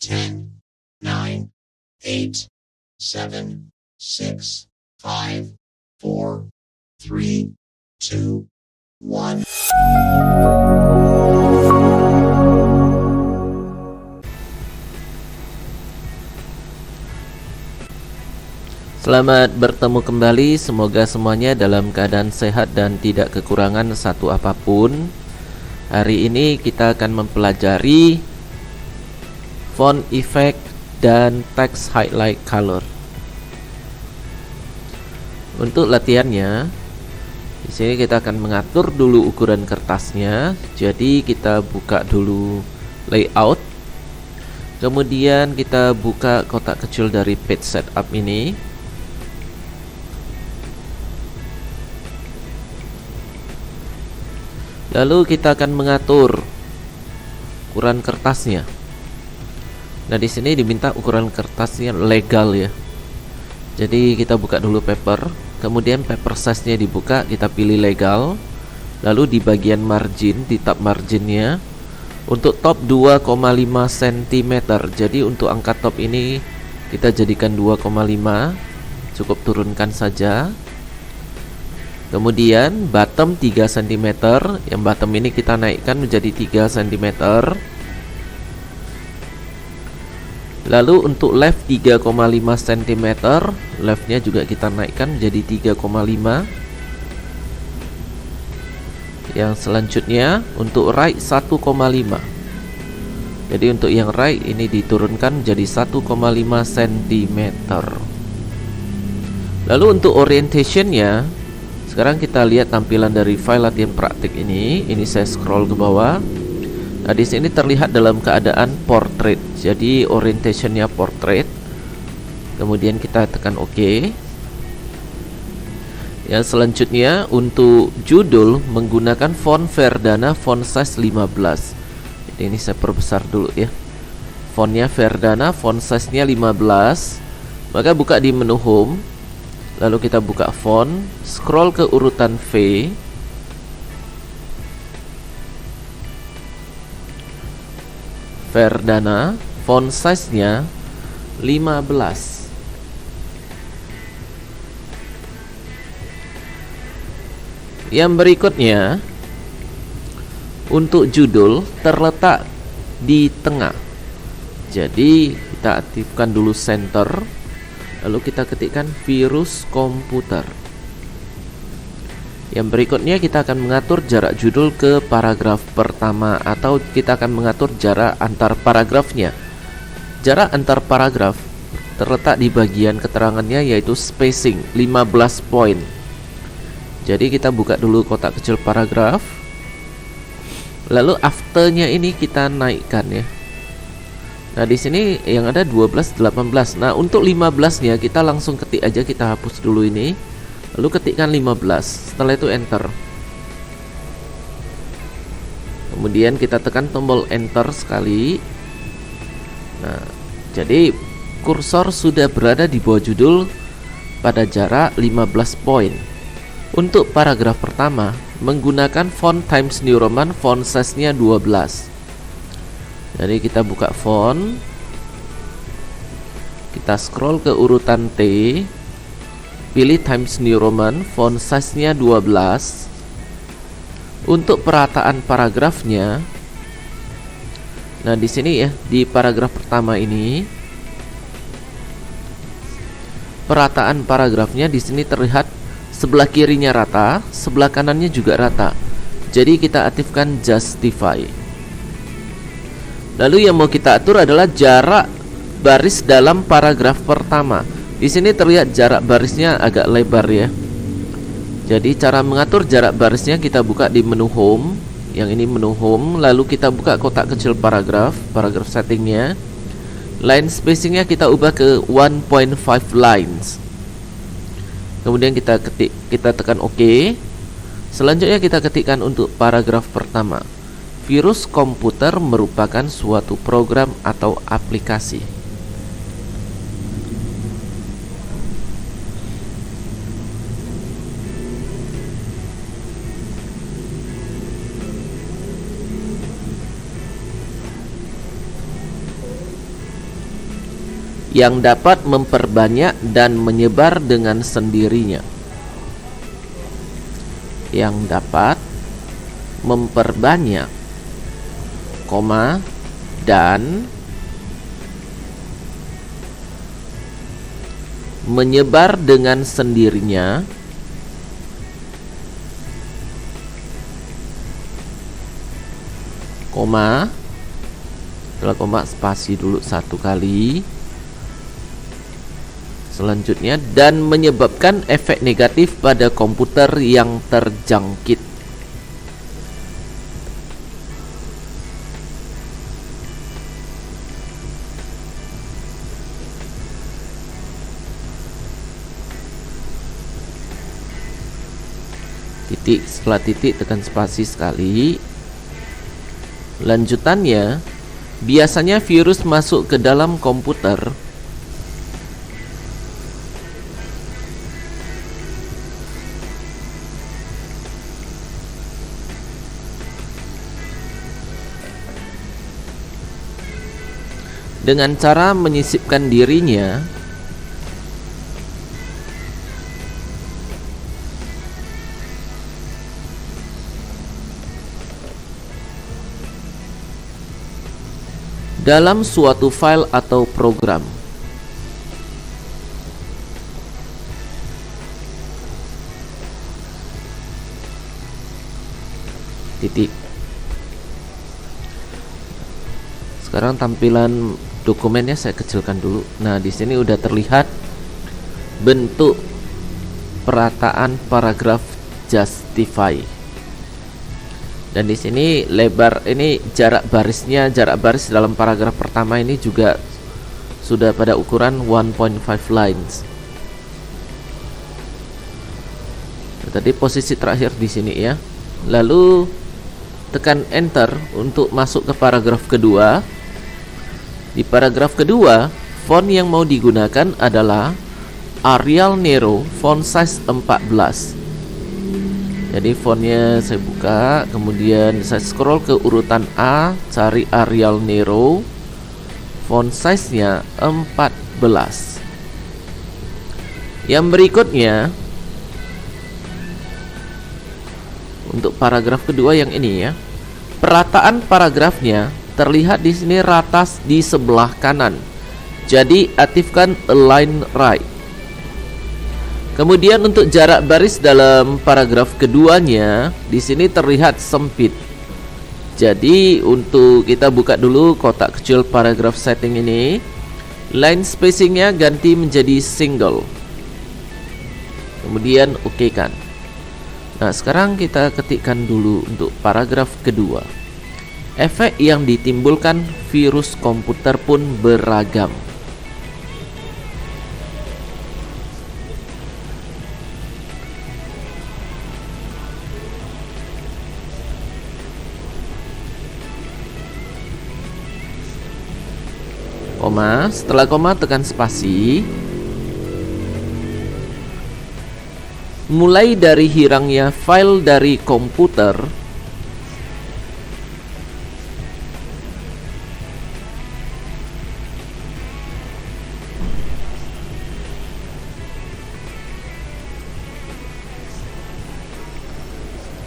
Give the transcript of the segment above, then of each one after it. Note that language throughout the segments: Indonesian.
10, 9, 8, 7, 6, 5, 4, 3, 2, 1. Selamat bertemu kembali, semoga semuanya dalam keadaan sehat dan tidak kekurangan satu apapun. Hari ini kita akan mempelajari font effect dan text highlight color. Untuk latihannya, di sini kita akan mengatur dulu ukuran kertasnya. Jadi kita buka dulu layout. Kemudian kita buka kotak kecil dari page setup ini. Lalu kita akan mengatur ukuran kertasnya. Nah, di sini diminta ukuran kertasnya legal ya. Jadi kita buka dulu paper, kemudian paper size-nya dibuka, kita pilih legal. Lalu di bagian margin, di tab marginnya, untuk top 2,5 cm. Jadi untuk angka top ini kita jadikan 2,5, cukup turunkan saja. Kemudian bottom 3 cm, yang bottom ini kita naikkan menjadi 3 cm. Lalu untuk left 3,5 cm, leftnya juga kita naikkan menjadi 3,5. Yang selanjutnya untuk right 1,5. Jadi untuk yang right ini diturunkan menjadi 1,5 cm. Lalu untuk orientationnya, sekarang kita lihat tampilan dari file latihan praktik ini. Ini saya scroll ke bawah. Nah, di sini terlihat dalam keadaan portrait. Jadi orientationnya portrait. Kemudian kita tekan OK. Yang selanjutnya untuk judul menggunakan font Verdana font size 15. Jadi ini saya perbesar dulu ya. Fontnya Verdana, font size-nya 15. Maka buka di menu home. Lalu kita buka font, scroll ke urutan V. Verdana, font size-nya 15. Yang berikutnya, untuk judul terletak di tengah. Jadi kita aktifkan dulu center. Lalu kita ketikkan virus komputer. Yang berikutnya kita akan mengatur jarak judul ke paragraf pertama, atau kita akan mengatur jarak antar paragrafnya. Jarak antar paragraf terletak di bagian keterangannya, yaitu spacing 15 poin. Jadi kita buka dulu kotak kecil paragraf. Lalu afternya ini kita naikkan ya. Nah, di sini yang ada 12, 18. Nah, untuk 15-nya kita langsung ketik aja, kita hapus dulu ini. Lalu ketikkan 15. Setelah itu enter. Kemudian kita tekan tombol enter sekali. Nah, jadi kursor sudah berada di bawah judul pada jarak 15 poin. Untuk paragraf pertama menggunakan font Times New Roman, font size-nya 12. Jadi kita buka font, kita scroll ke urutan T, pilih Times New Roman, font size-nya 12. Untuk perataan paragrafnya, nah di sini ya, di paragraf pertama ini, perataan paragrafnya di sini terlihat sebelah kirinya rata, sebelah kanannya juga rata. Jadi kita aktifkan Justify. Lalu yang mau kita atur adalah jarak baris dalam paragraf pertama. Di sini terlihat jarak barisnya agak lebar ya. Jadi cara mengatur jarak barisnya kita buka di menu home. Yang ini menu home. Lalu kita buka kotak kecil paragraf settingnya. Line spacingnya kita ubah ke 1.5 lines. Kemudian kita tekan OK. Selanjutnya kita ketikkan untuk paragraf pertama. Virus komputer merupakan suatu program atau aplikasi. yang dapat memperbanyak dan menyebar dengan sendirinya. Yang dapat memperbanyak, koma, dan menyebar dengan sendirinya, koma, setelah koma spasi dulu satu kali. Selanjutnya, dan menyebabkan efek negatif pada komputer yang terjangkit. Titik, setelah titik tekan spasi sekali. Lanjutannya, biasanya virus masuk ke dalam komputer dengan cara menyisipkan dirinya dalam suatu file atau program. Titik. Sekarang tampilan dokumennya saya kecilkan dulu. Nah, di sini udah terlihat bentuk perataan paragraf justify. Dan di sini lebar ini jarak barisnya, jarak baris dalam paragraf pertama ini juga sudah pada ukuran 1.5 lines. Tadi posisi terakhir di sini ya. Lalu tekan enter untuk masuk ke paragraf kedua. Di paragraf kedua, font yang mau digunakan adalah Arial Nero font size 14. Jadi fontnya saya buka, kemudian saya scroll ke urutan A, cari Arial Nero, font size-nya 14. Yang berikutnya, untuk paragraf kedua yang ini ya, perataan paragrafnya terlihat di sini rata di sebelah kanan. Jadi aktifkan align right. Kemudian untuk jarak baris dalam paragraf keduanya di sini terlihat sempit. Jadi untuk kita buka dulu kotak kecil paragraf setting ini, line spacingnya ganti menjadi single. Kemudian oke kan. Nah, sekarang kita ketikkan dulu untuk paragraf kedua. Efek yang ditimbulkan virus komputer pun beragam. Koma, setelah koma tekan spasi. Mulai dari hilangnya file dari komputer,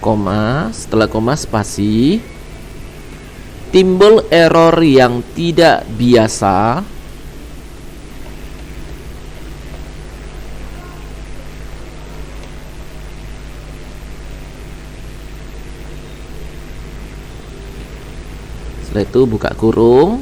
koma, setelah koma spasi, timbul error yang tidak biasa setelah itu buka kurung,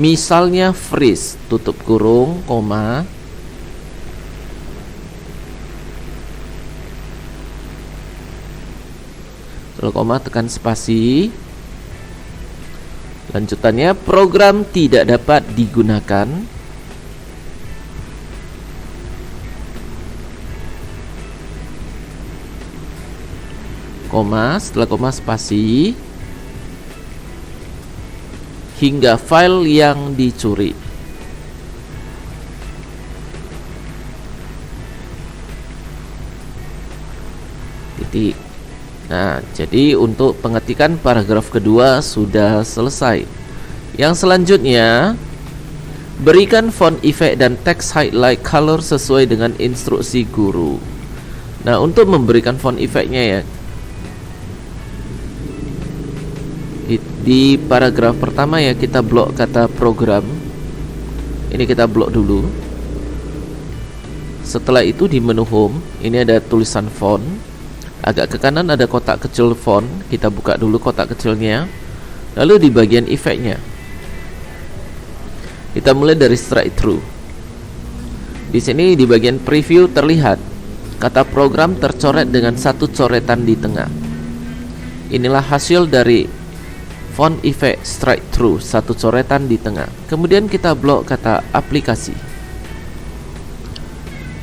misalnya freeze, tutup kurung, koma, setelah koma tekan spasi. Lanjutannya, program tidak dapat digunakan. Koma, setelah koma spasi, hingga file yang dicuri. Titik. Nah, jadi untuk pengetikan paragraf kedua sudah selesai. Yang selanjutnya, berikan font effect dan text highlight color sesuai dengan instruksi guru. Nah, untuk memberikan font effectnya ya, di paragraf pertama ya, kita blok kata program. Ini kita blok dulu. Setelah itu di menu home, ini ada tulisan font. Agak ke kanan ada kotak kecil font. Kita buka dulu kotak kecilnya. Lalu di bagian efeknya, kita mulai dari strike through. Di sini di bagian preview terlihat kata program tercoret dengan satu coretan di tengah. Inilah hasil dari font effect strike through, satu coretan di tengah. Kemudian kita blok kata aplikasi.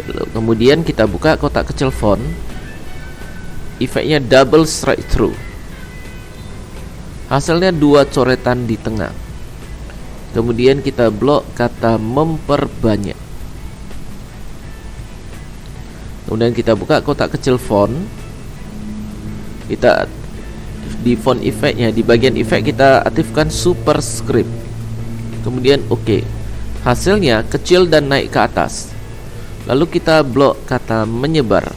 Lalu kemudian kita buka kotak kecil font. Efeknya double strike through. Hasilnya dua coretan di tengah. Kemudian kita blok kata memperbanyak. Kemudian kita buka kotak kecil font. Kita di font efeknya, di bagian efek kita aktifkan superscript. Kemudian oke. Hasilnya kecil dan naik ke atas. Lalu kita blok kata menyebar.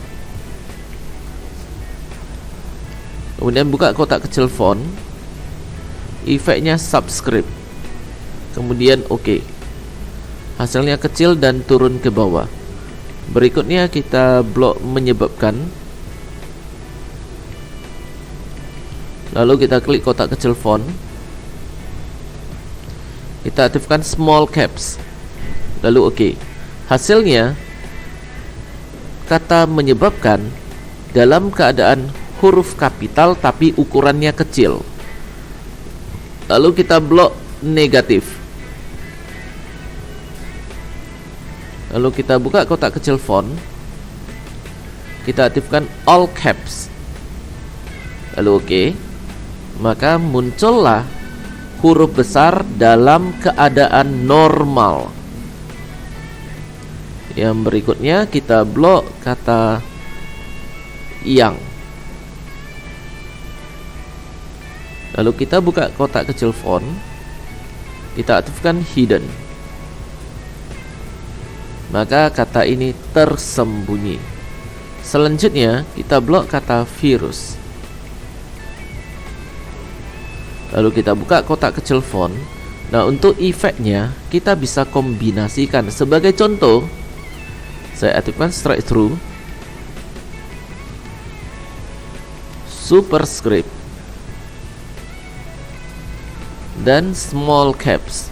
Kemudian buka kotak kecil font. Efeknya subscript. Kemudian oke. Hasilnya kecil dan turun ke bawah. Berikutnya kita blok menyebabkan. Lalu kita klik kotak kecil font. Kita aktifkan small caps. Lalu oke. Hasilnya kata menyebabkan dalam keadaan huruf kapital tapi ukurannya kecil. Lalu kita blok negatif. Lalu kita buka kotak kecil font. Kita aktifkan all caps. Lalu oke. Maka muncullah huruf besar dalam keadaan normal. Yang berikutnya kita blok kata yang. Lalu kita buka kotak kecil font. Kita aktifkan hidden. Maka kata ini tersembunyi. Selanjutnya kita blok kata virus. Lalu kita buka kotak kecil font. Nah, untuk efeknya kita bisa kombinasikan. Sebagai contoh, saya aktifkan strike through, superscript, dan small caps.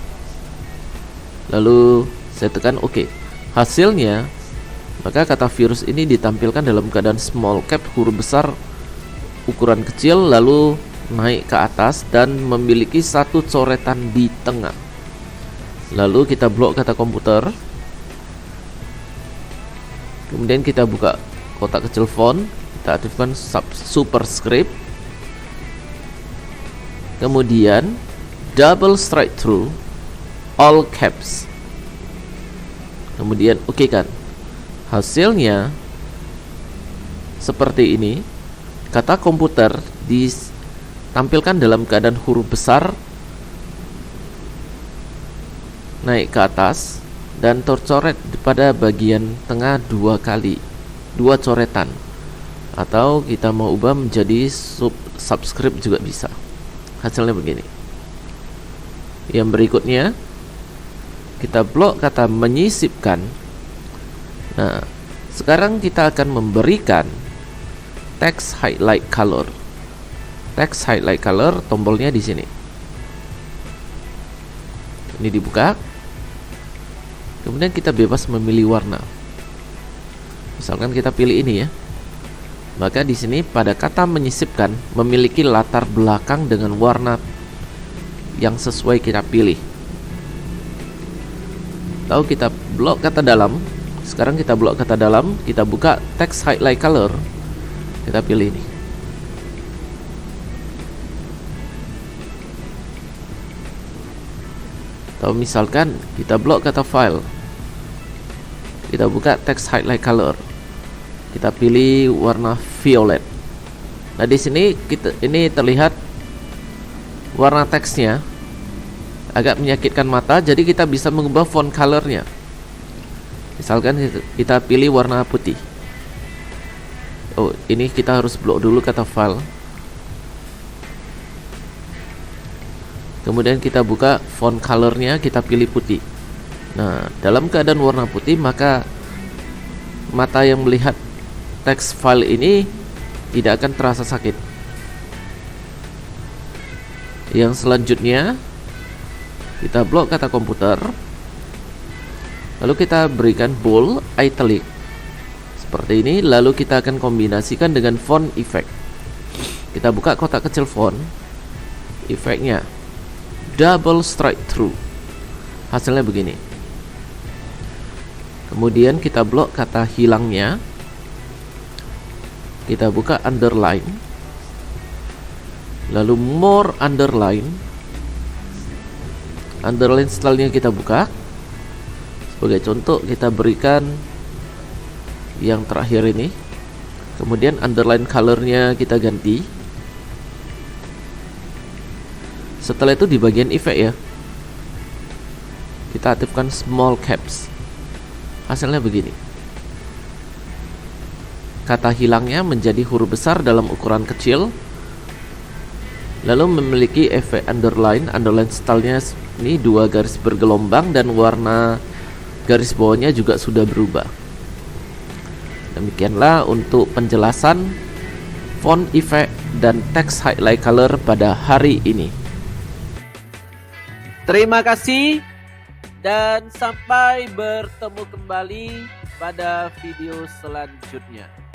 Lalu saya tekan OK. Hasilnya, maka kata virus ini ditampilkan dalam keadaan small cap, huruf besar, ukuran kecil, lalu naik ke atas dan memiliki satu coretan di tengah. Lalu kita blok kata komputer. Kemudian kita buka kotak kecil font. Kita aktifkan superscript. Kemudian double strike through, all caps. Kemudian oke kan. Hasilnya seperti ini. Kata komputer ditampilkan dalam keadaan huruf besar, naik ke atas, dan tercoret pada bagian tengah dua kali, dua coretan. Atau kita mau ubah menjadi subscript juga bisa. Hasilnya begini. Yang berikutnya kita blok kata menyisipkan. Nah, sekarang kita akan memberikan text highlight color. Text highlight color, tombolnya di sini. Ini dibuka. Kemudian kita bebas memilih warna. Misalkan kita pilih ini ya. Maka di sini pada kata menyisipkan memiliki latar belakang dengan warna yang sesuai kita pilih. Lalu kita blok kata dalam. Sekarang kita blok kata dalam. Kita buka text highlight color. Kita pilih ini. Atau misalkan kita blok kata file. Kita buka text highlight color. Kita pilih warna violet. Nah, di sini ini terlihat warna teksnya agak menyakitkan mata, jadi kita bisa mengubah font colornya. Misalkan kita pilih warna putih. Oh, ini kita harus blok dulu kata file. Kemudian kita buka font colornya, kita pilih putih. Nah, dalam keadaan warna putih, maka mata yang melihat teks file ini tidak akan terasa sakit. Yang selanjutnya, kita blok kata komputer, lalu kita berikan bold, italic seperti ini, lalu kita akan kombinasikan dengan font effect. Kita buka kotak kecil font, efeknya double strike through, hasilnya begini. Kemudian kita blok kata hilangnya, kita buka underline, lalu more underline stylenya kita buka. Sebagai contoh kita berikan yang terakhir ini. Kemudian underline colornya kita ganti. Setelah itu di bagian efek ya, kita aktifkan small caps, hasilnya begini. Kata hilangnya menjadi huruf besar dalam ukuran kecil, lalu memiliki efek underline stylenya ini 2 garis bergelombang, dan warna garis bawahnya juga sudah berubah. Demikianlah untuk penjelasan font effect dan text highlight color pada hari ini. Terima kasih dan sampai bertemu kembali pada video selanjutnya.